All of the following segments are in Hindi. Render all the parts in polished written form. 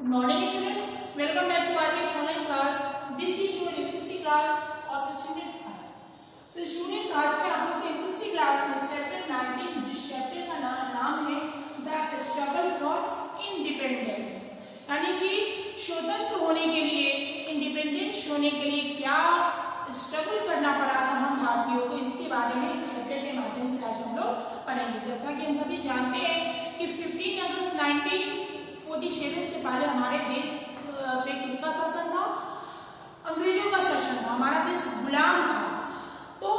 Good morning students, welcome back to our online class. This is your SST class of student 5. तो स्टूडेंट्स आज के आप लोग के SST क्लास में चैप्टर 19 जिस चैप्टर का नाम है द स्ट्रगल फॉर इंडिपेंडेंस, यानी कि स्वतंत्र होने के लिए, इंडिपेंडेंस होने के लिए क्या स्ट्रगल करना पड़ा था हम भारतीयों को, इसके बारे में इस चैप्टर के माध्यम से आज हम लोग पढ़ेंगे। जैसा कि हम सभी जानते हैं कि 15 अगस्त 1947 से पहले हमारे देश पे किसका शासन था? अंग्रेजों का शासन था। हमारा देश गुलाम था। तो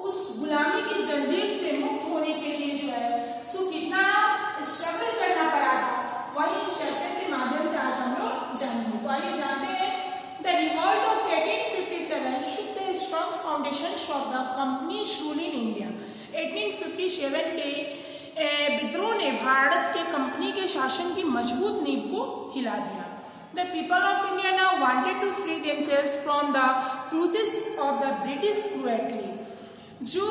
उस गुलामी की जंजीर से मुक्त होने के लिए जो है सो कितना स्ट्रगल करना पड़ा था, वही इस चैप्टर के माध्यम से आज हम लोग जानेंगे। तो आइए जानते हैं। The revolt of 1857 shook the strong foundations of the company's rule in India. 1857 के विद्रोह ने भारत के कंपनी के शासन की मजबूत नींव को हिला दिया। The people of India now wanted to free themselves from the clutches of the British cruelty. जो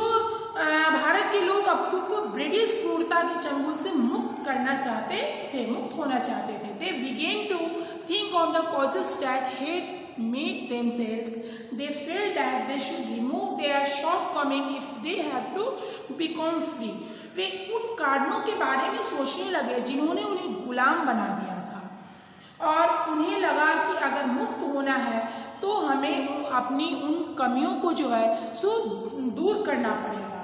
भारत के लोग अब खुद को ब्रिटिश क्रूरता के चंगुल से मुक्त करना चाहते थे, मुक्त होना चाहते थे। They began to think of the causes that had made themselves. They felt that they should remove their shortcomings if they have to become free. वे उन कारणों के बारे में सोचने लगे जिन्होंने उन्हें गुलाम बना दिया था, और उन्हें लगा कि अगर मुक्त होना है तो हमें अपनी उन कमियों को जो है सो दूर करना पड़ेगा।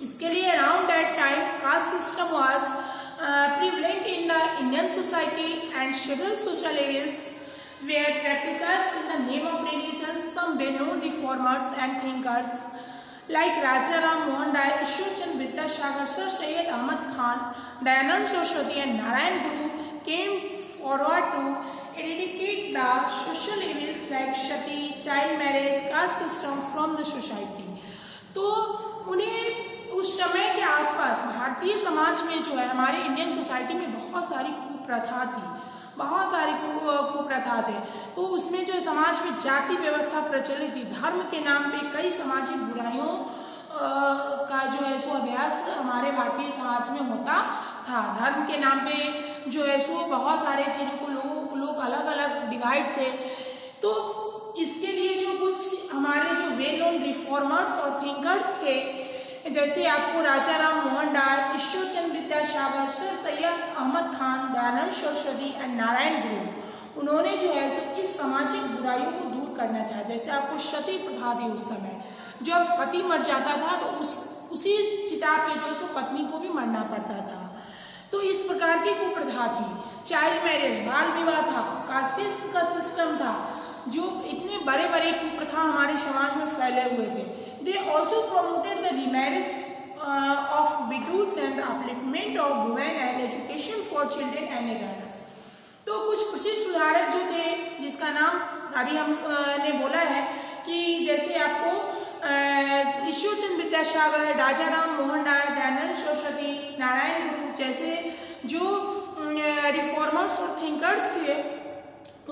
इसके लिए around that time caste system was prevalent in the Indian society and several social areas were practiced in the name of religion. Some well-known reformers and thinkers like Rajaram Mohan Rai, Ishwar Chand Vidyasagar, Sir Syed Ahmad Khan, Dayanand Saraswati and Narayan Guru came forward to eradicate the social evils like sati, child marriage, caste system from the society. तो उन्हें उस समय के आसपास भारतीय समाज में जो है, हमारे इंडियन सोसाइटी में बहुत सारी कुप्रथा थी, बहुत सारी कुप्रथा थे। तो उसमें जो समाज में जाति व्यवस्था प्रचलित थी, धर्म के नाम पे कई सामाजिक बुराइयों का जो है सो अभ्यास हमारे भारतीय समाज में होता था। धर्म के नाम पे जो है सो बहुत सारे चीज़ों को लोग अलग अलग डिवाइड थे। तो इसके लिए जो कुछ हमारे जो वेल नोन रिफॉर्मर्स और थिंकर्स थे, जैसे आपको राजाराम मोहन राय, ईश्वर चंद्र विद्यासागर, सर सैयद अहमद खान, दयानंद सरस्वती एंड नारायण गुरु, उन्होंने जो है इस सामाजिक बुराइयों को दूर करना चाहा। जैसे आपको सती प्रथा थी, उस समय जब पति मर जाता था तो उसी चिता पे जो है सो पत्नी को भी मरना पड़ता था। तो इस प्रकार की कुप्रथा थी। चाइल्ड मैरिज, बाल विवाह था, कास्टेज का सिस्टम था, जो इतने बड़े बड़े कुप्रथा हमारे समाज में फैले हुए थे। They also promoted the remarriage of widows and the upliftment of women and education for children and adults. तो कुछ प्रसिद्ध सुधारक जो थे, जिसका नाम अभी हमने बोला है कि जैसे आपको ईश्वर चंद्र विद्यासागर, राजाराम मोहन राय, दयानंद सरस्वती, नारायण गुरु जैसे जो रिफॉर्मर्स और थिंकर्स थे,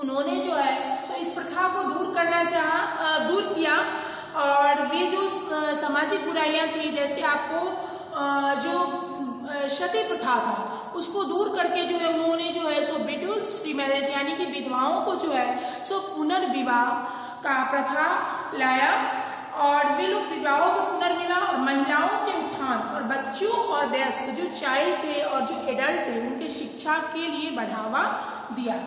उन्होंने जो है तो इस प्रथा को दूर किया। और वे जो सामाजिक बुराइयां थी, जैसे आपको जो सती प्रथा था, उसको दूर करके जो है उन्होंने जो है सो विडोज रीमैरिज, यानी कि विधवाओं को जो है सो पुनर्विवाह का प्रथा लाया। और वे लोग विवाहों को पुनर्विवाह और महिलाओं के उत्थान और बच्चों और वयस्क जो चाइल्ड थे और जो एडल्ट थे, उनके शिक्षा के लिए बढ़ावा दिया।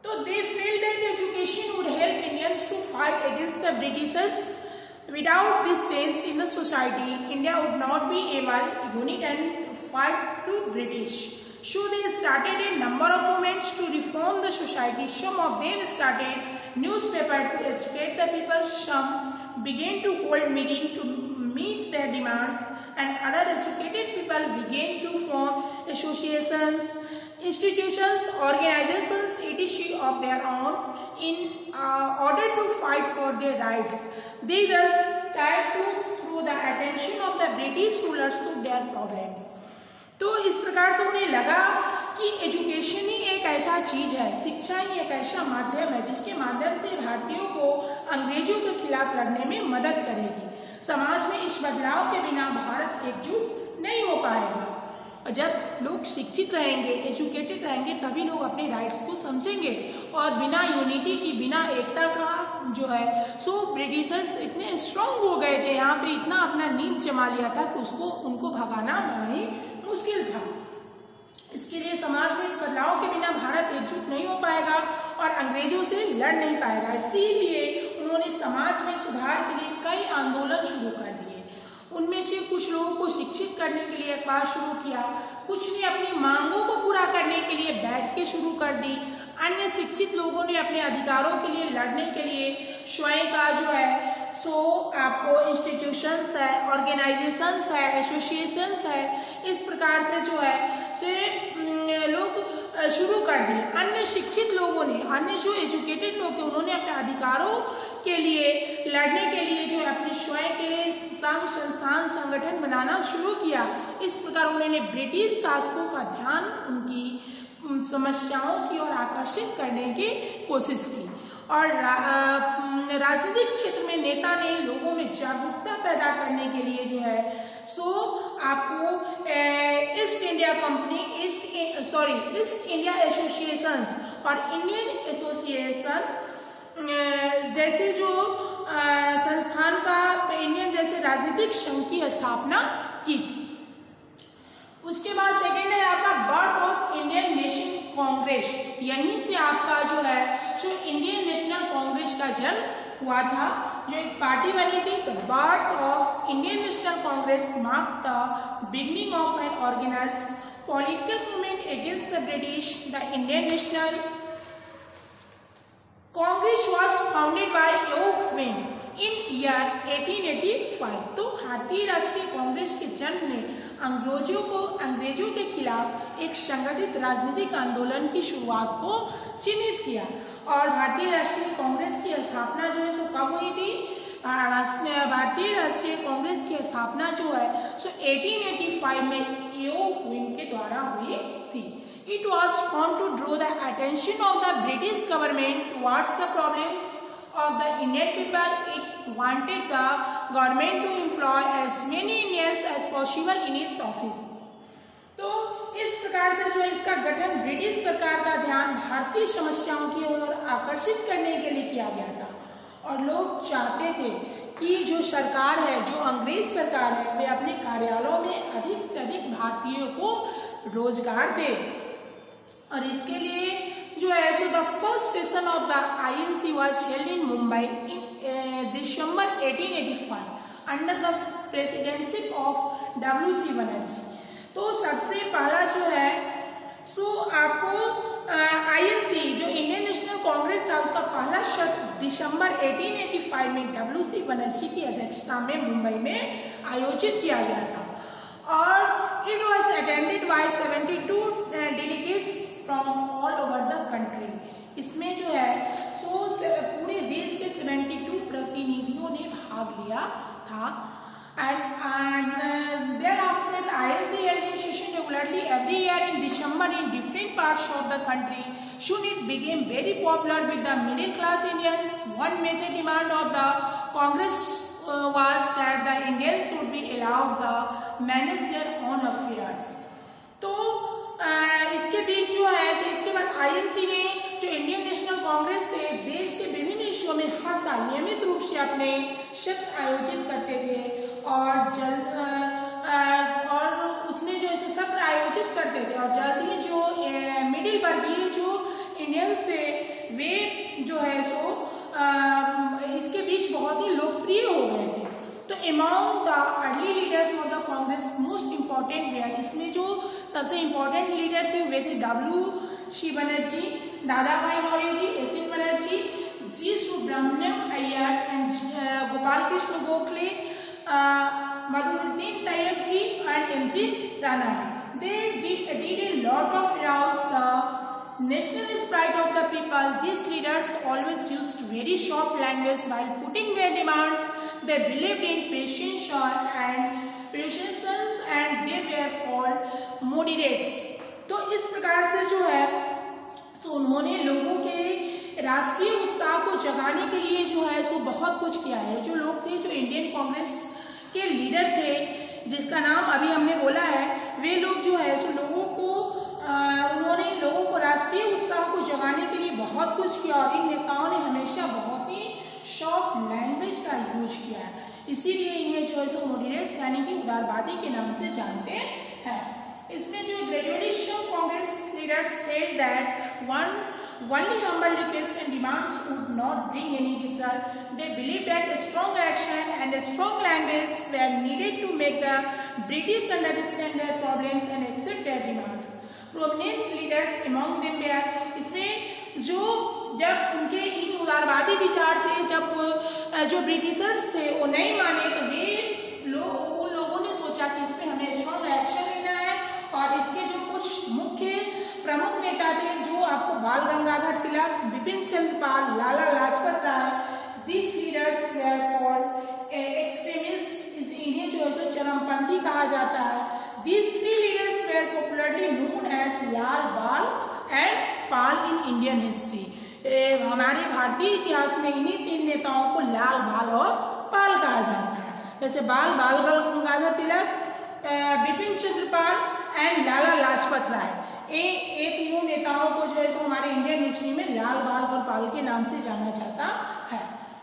So they felt that education would help Indians to fight against the Britishers. Without this change in the society, India would not be able to unite and fight to British. So they started a number of movements to reform the society. Some of them started newspaper to educate the people. Some began to hold meetings to meet their demands, and other educated people began to form associations, institutions, organizations, etc. of their own in order to fight for their rights. They thus tried to throw the attention of the British rulers to their problems. तो इस प्रकार से उन्हें लगा कि एजुकेशन ही एक ऐसा चीज है, शिक्षा ही एक ऐसा माध्यम है जिसके माध्यम से भारतीयों को अंग्रेजों के खिलाफ लड़ने में मदद करेगी। समाज में इस बदलाव के बिना भारत एकजुट नहीं हो पाएगा। और जब लोग शिक्षित रहेंगे, एजुकेटेड रहेंगे, तभी लोग अपने राइट्स को समझेंगे। और बिना यूनिटी की, बिना एकता का जो है सो ब्रिटिशर्स इतने स्ट्रांग हो गए थे, यहाँ पे इतना अपना नींद जमा लिया था कि उनको भगाना बड़ा ही मुश्किल था। इसके लिए समाज में इस बदलाव के बिना भारत एकजुट नहीं हो पाएगा और अंग्रेजों से लड़ नहीं पाएगा। इसीलिए उन्होंने समाज में सुधार के लिए कई आंदोलन शुरू कर दिए। उनमें से कुछ लोगों को शिक्षित करने के लिए अखबार शुरू किया, कुछ ने अपनी मांगों को पूरा करने के लिए बैठकें शुरू कर दी, अन्य शिक्षित लोगों ने अपने अधिकारों के लिए लड़ने के लिए स्वयं का जो है सो आपको इंस्टीट्यूशंस है, ऑर्गेनाइजेशंस है, एसोसिएशंस है, इस प्रकार से जो है से लोग शुरू कर दिए। अन्य शिक्षित लोगों ने, अन्य जो एजुकेटेड लोग थे, उन्होंने अपने अधिकारों के लिए लड़ने के लिए जो है अपने स्वयं के संघ, संस्थान, संगठन बनाना शुरू किया। इस प्रकार उन्होंने ब्रिटिश शासकों का ध्यान उनकी समस्याओं की ओर आकर्षित करने की कोशिश की और राजनीतिक क्षेत्र में नेता ने लोगों में जागरूकता पैदा करने के लिए जो है सो आपको east India company, east India association और इंडियन एसोसिएशन जैसे जो संस्थान का इंडियन जैसे राजनीतिक संघ की स्थापना की थी। उसके बाद सेकेंड है आपका birth of Indian nation Congress. यहीं से आपका जो है सो इंडियन नेशनल कांग्रेस का जन्म हुआ था, जो एक पार्टी बनी थी। The birth of Indian National Congress marked the beginning of an organised political movement against the British. The Indian National Congress was founded by yoke when in year 1885। तो भारतीय राष्ट्रीय कांग्रेस के जन्म ने अंग्रेजों के खिलाफ एक संगठित राजनीतिक आंदोलन की शुरुआत को चिन्हित किया। और भारतीय राष्ट्रीय कांग्रेस की स्थापना जो है सो कब हुई थी? भारतीय राष्ट्रीय कांग्रेस की स्थापना जो है सो 1885 में योक वेन के द्वारा हुई थी। It was formed to draw the attention of the British government towards the problems of the Indian people. It wanted the government to employ as many Indians as possible in its office. तो इस प्रकार से जो है इसका गठन ब्रिटिश सरकार का ध्यान भारतीय समस्याओं की ओर आकर्षित करने के लिए किया गया था। और लोग चाहते थे कि जो सरकार है, जो अंग्रेज सरकार है, वे अपने कार्यालयों में अधिक से अधिक भारतीयों को रोजगार दे। और इसके लिए जो है so the first session of the INC was held in Mumbai in December 1885 under the presidentship of WC Banerjee. तो सबसे पहला जो है सो आपको INC जो इंडियन नेशनल कांग्रेस था उसका पहला सत्र दिसंबर 1885 में WC बनर्जी की अध्यक्षता में मुंबई में आयोजित किया गया था। और it was attended by 72 delegates from all over the country. इसमें जो है सो पूरे देश के 72 प्रतिनिधियों ने भाग लिया था। and thereafter the INC held a session regularly every year in December in different parts of the country. Soon it became very popular with the middle class Indians. One major demand of the Congress was that the Indians should be allowed to manage their own affairs. तो इसके बीच जो है इसके बाद INC ने जो इंडियन नेशनल कांग्रेस थे देश के विभिन्न हिस्सों में हर साल नियमित रूप से अपने सत्र आयोजित करते थे और उसमें जो है सत्र आयोजित करते थे। और जल्द ही जो मिडिल वर्गीय जो इंडियंस थे वे जो है सो इसके बीच बहुत ही लोकप्रिय हो गए थे। तो among the early leaders of the Congress most important were, इसमें जो सबसे इम्पोर्टेंट लीडर थे वे थे WC Banerjee, Dadabhai Naoroji, S N Banerjee, G Subramania Iyer and Gopal Krishna Gokhale, Badruddin Tyabji and MG Ranade. They did a lot of arouse the national spirit of the people. These leaders always used very soft language while putting their demands. They believed in patience and they were called moderates. तो इस प्रकार से जो है तो उन्होंने लोगों के राष्ट्रीय उत्साह को जगाने के लिए जो है सो बहुत कुछ किया है। जो लोग थे जो इंडियन कांग्रेस के लीडर थे जिसका नाम अभी हमने बोला है वे लोग जो है सो लोगों को उन्होंने लोगों को राष्ट्रीय उत्साह को जगाने के लिए बहुत कुछ किया और इन नेताओं ने हमेशा बहुत ही सॉफ्ट लैंग्वेज का यूज किया है, इसीलिए इन्हें जो है सो मॉडरेट्स यानी कि उदारवादी के नाम से जानते हैं। इसमें जो gradually Congress leaders failed that only humble requests and demands would not bring any result. They believed that a strong action and a strong language were needed to make the British understand their problems and accept their demands. Prominent leaders among them were, इसमें जो जब उनके इन उदारवादी विचार से जब जो ब्रिटिशर्स थे वो नहीं माने तो वे उन लोगों ने सोचा कि इसमें हमें स्ट्रॉन्ग एक्शन लेना है और इसके जो कुछ मुख्य प्रमुख नेता थे जो आपको बाल Gangadhar Tilak, Bipin Chandra Pal, Lala Lajpat Rai, these leaders were called extremists, इन्हें जो है चरमपंथी कहा जाता है। These three leaders were popularly known as लाल बाल and Pal in Indian history. हमारे भारतीय इतिहास में इन्हीं तीन नेताओं को लाल बाल और पाल कहा जाता है। जैसे बाल गंगाधर तिलक, बिपिन चंद्र पाल एंड लाला लाजपत राय, ये तीनों नेताओं को जो है सो हमारे इंडियन हिस्ट्री में लाल बाल और पाल के नाम से जाना जाता है।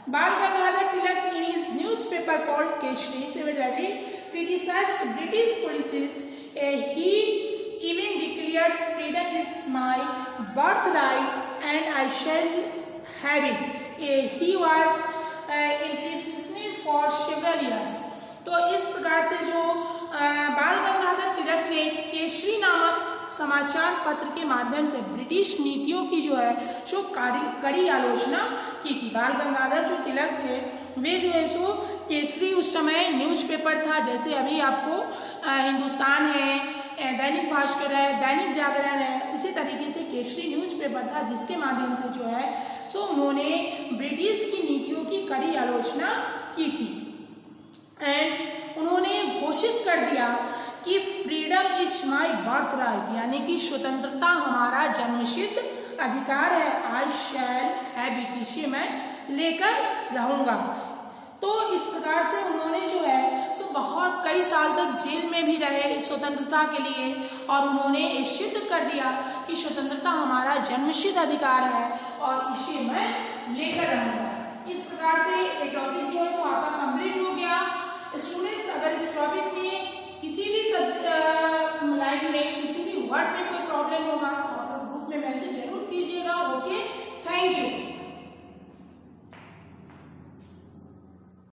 बाल Gangadhar Tilak in his newspaper called Keshri severely criticized British policies. He even declared freedom is my birthright and I shall have it. He was imprisoned for several years. तो इस प्रकार से जो बाल गंगाधर तिलक ने केसरी नामक समाचार पत्र के माध्यम से ब्रिटिश नीतियों की जो है सो कड़ी आलोचना की थी। बाल गंगाधर जो तिलक थे वे जो है सो केसरी उस समय न्यूज़पेपर था, जैसे अभी आपको हिंदुस्तान है, दैनिक भास्कर है, दैनिक जागरण है, इसी तरीके से केसरी न्यूज़पेपर था जिसके माध्यम से जो है सो उन्होंने ब्रिटिश की नीतियों की कड़ी आलोचना की थी एंड उन्होंने घोषित कर दिया कि freedom is my birth right, यानी कि स्वतंत्रता हमारा जन्मसिद्ध अधिकार है। आई शैल हैव इट, इसे मैं लेकर रहूंगा। तो इस प्रकार से उन्होंने जो है तो बहुत कई साल तक जेल में भी रहे इस स्वतंत्रता के लिए और उन्होंने ये सिद्ध कर दिया कि स्वतंत्रता हमारा जन्मसिद्ध अधिकार है और इसे मैं लेकर रहूंगा। इस प्रकार से ये टॉपिक जो है सो आपका कंप्लीट हो गया।